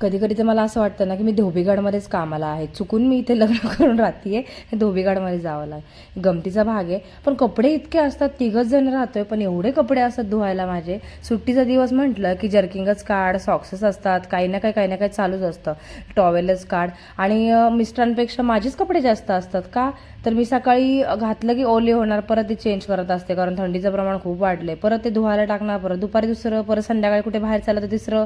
कधी कधी तर मला असं वाटतं ना की मी धोबीगडमध्येच कामाला आहे, चुकून मी इथे लग्न करून राहते धोबीगडमध्ये जावं लागेल. गमतीचा भाग आहे. पण कपडे इतके असतात, तिघच जण राहतोय पण एवढे कपडे असतात धुवायला माझे. सुट्टीचा दिवस म्हटलं की जर्किंगच काढ, सॉक्सेस असतात, काही ना काही चालूच असतं, टॉवेलच काढ. आणि मिस्टरांपेक्षा माझेच कपडे जास्त असतात का, तर मी सकाळी घातलं की ओले होणार, परत ते चेंज करत असते कारण थंडीचं प्रमाण खूप वाढलंय, परत ते धुवायला टाकणार, परत दुपारी दुसरं, परत संध्याकाळी कुठे बाहेर चाललं तर तिसरं.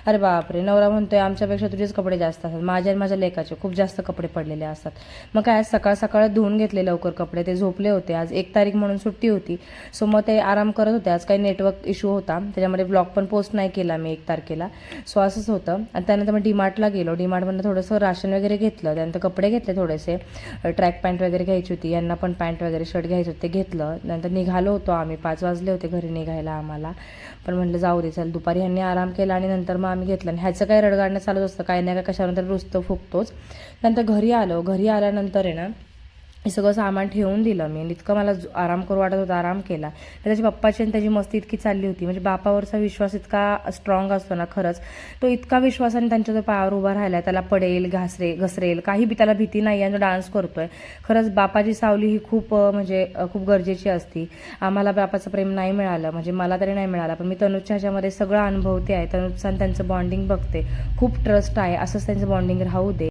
अरे बापरे, नवरा म्हणतोय आमच्यापेक्षा तुझेच कपडे जास्त असतात. माझ्या आणि माझ्या लेकाचे खूप जास्त कपडे पडलेले असतात. मग काय, आज सकाळ सकाळ धुवून घेतले लवकर कपडे, ते झोपले होते. आज 1 तारीख म्हणून सुट्टी होती, सो मग ते आराम करत होते. आज काही नेटवर्क इश्यू होता, त्याच्यामध्ये ब्लॉग पण पोस्ट नाही केला मी 1 तारखेला. सो असंच होतं. आणि त्यानंतर मग डीमार्टला गेलो, डीमार्टमधून थोडंसं राशन वगैरे घेतलं, त्यानंतर कपडे घेतले थोडेसे, ट्रॅक पॅन्ट वगैरे घ्यायची होती, यांना पण पॅन्ट वगैरे शर्ट घ्यायचं होतं, ते घेतलं. नंतर निघालो होतो आम्ही, 5 वाजले होते घरी निघायला आम्हाला. पण म्हटलं जाऊ दे चल, दुपारी ह्यांनी आराम केला आणि नंतर मग आम्ही घेतलं. आणि ह्याचं काही रडगाडणं चालूच असतं, काही नाही काय कशानंतर रुसतं फुकतोच. नंतर घरी आलो, घरी आल्यानंतर आहे ना हे सगळं सामान ठेवून दिलं मी, आणि इतकं मला आराम करू वाटत होता, आराम केला. त्याची पप्पाची आणि त्याची मस्ती इतकी चालली होती, म्हणजे बापावरचा विश्वास इतका स्ट्रॉंग असतो ना, खरंच तो इतका विश्वासाने त्यांच्या जो पायावर उभा राहिला, त्याला पडेल, घसरेल, काही बी त्याला भीती नाही, आणि तो डान्स करतोय. खरंच बापाची सावली ही खूप म्हणजे खूप गरजेची असती. आम्हाला बापाचं प्रेम नाही मिळालं, म्हणजे मला तरी नाही मिळालं, पण मी तनुजच्या ह्याच्यामध्ये सगळं अनुभवते आहे. तनुजचं आणि त्यांचं बॉन्डिंग बघते, खूप ट्रस्ट आहे, असंच त्यांचं बॉन्डिंग राहू दे.